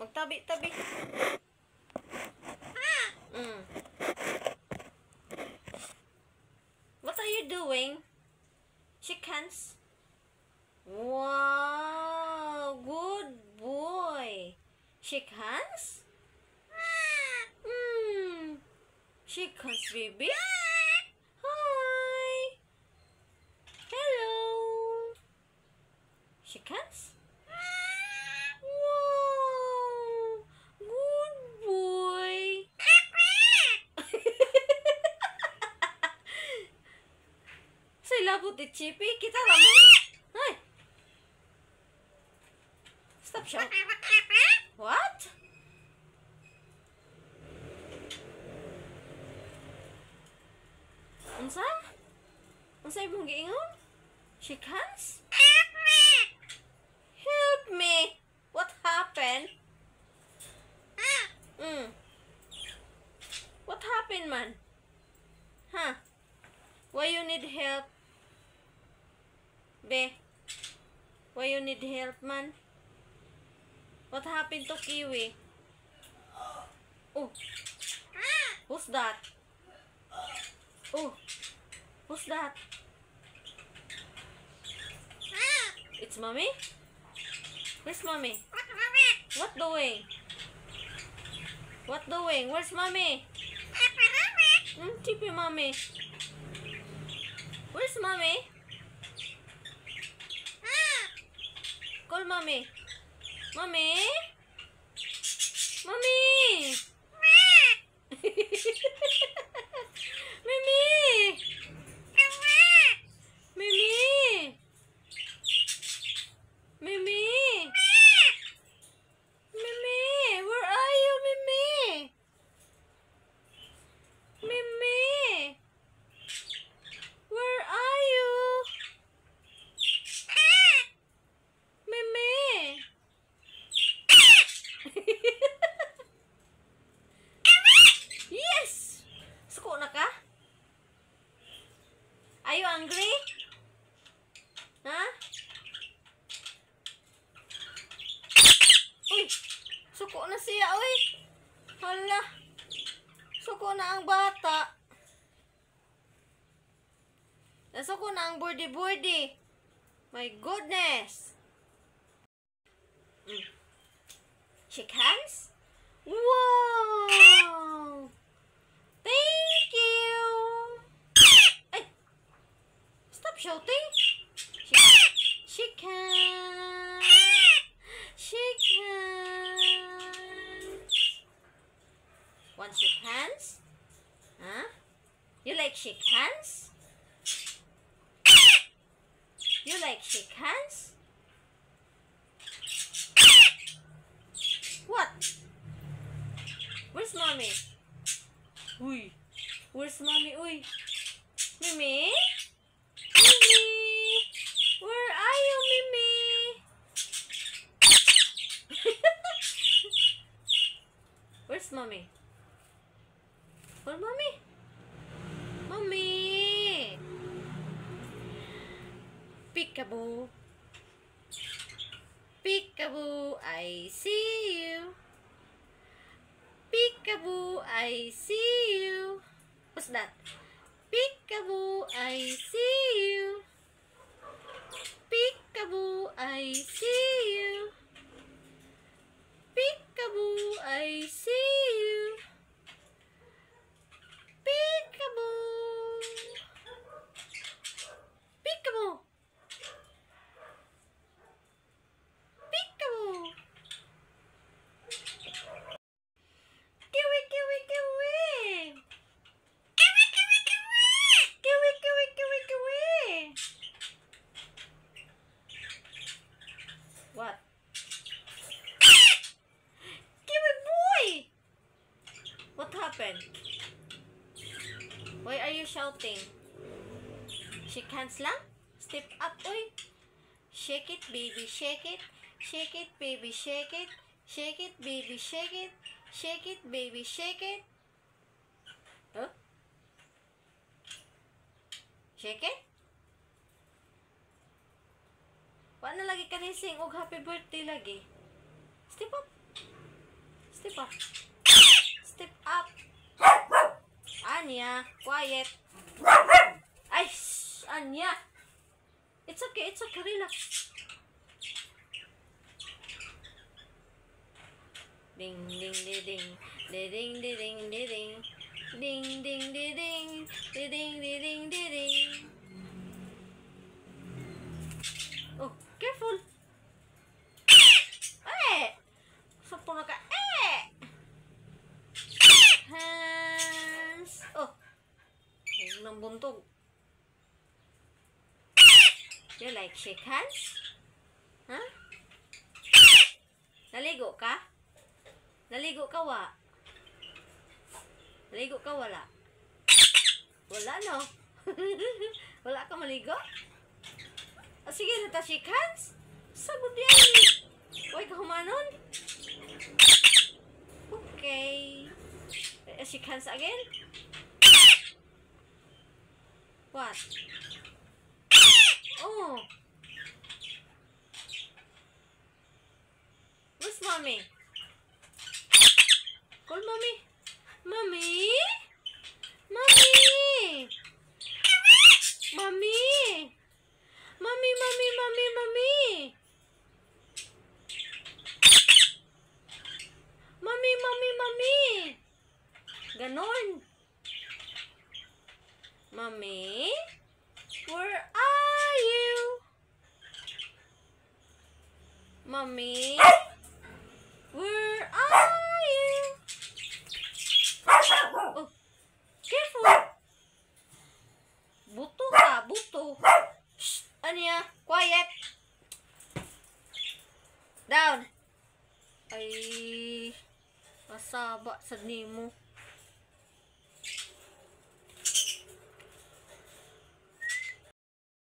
Magtabi-tabi. What are you doing? Shake hands. Wow, good boy. Shake hands. Shake hands, baby. Hi. Hello. Shake hands. Wow, good boy. Say labot di Chippy. Kita naman. Hi. Stop shouting. What? Unsa? Unsa imong giingon? Shake hands? Help me. What happened? What happened, man? Huh? Why you need help? Be? Why you need help, man? What happened to Kiwi? Oh. Who's that? Oh. Who's that? It's mommy? Where's mommy? What doing? What doing? Where's mommy? Chippy mommy. Where's mommy? Call mommy. Mommy? Mommy! Mimi! Mimi! Mimi! Mimi! Where are you, Mimi? Mimi! Where are you? Mimi! Yes! Suko na ka? Are you hungry? Ha? Uy! Suko na siya, uy! Hala! Suko na ang bata. Nasuko na ang birdie-birdie. My goodness! Shake hands? Wow! Thank you! Ay! Stop shouting! Shake hands! Shake hands! Want shake hands? Huh? You like shake hands? You like shake hands? What? Where's mommy? Uy. Where's mommy? Uy. Mimi? Mimi? Where are you, Mimi? Where's mommy? Where's mommy? Mommy! Peekaboo. Peekaboo, I see you. Peekaboo, I see you. What's that? Peekaboo, I see you. Peekaboo, I see you. Peekaboo, I see you. Peekaboo. Peekaboo. Peekaboo. Kiwi, kiwi, kiwi. Kiwi, kiwi, kiwi. Kiwi, kiwi, kiwi, kiwi. What? Kiwi boy! What happened? Why are you shouting? Shake hands lang? Step up, oy. Shake it, baby, shake it. Shake it, baby, shake it. Shake it, baby, shake it. Shake it, baby, shake it. Huh? Shake it? Wa na lagi kanising og happy birthday lagi. Step up. pa. Step up. Anya, quiet. Ay, shh, Anya. It's okay, relax. Ding, ding, ding, ding. Ding, ding, ding, ding, ding. Ding, ding, ding, ding. Ding, ding, ding, ding. Oh, careful. Eh! Sapo na ka. Eh! Hands. Oh. Huwag nang buntog. You like shake hands? Huh? Naligo ka? Naligo ka wa? Naligo ka wala? Wala no? Wala ka maligo? Oh, sige, nata shake hands? Sagod yan. Huwag ka humanon? Okay. Shake hands again? What? Oh. Where's mommy? Call mommy. Mommy? Mommy? Mommy? Mommy, mommy, mommy, mommy. Mommy, mommy, mommy. Ganon. Mommy? Where are you? Mommy? Where are you? Oh, careful. Buto ka, buto. Shh, Anya, quiet. Down. Ay, masaba sa nimo.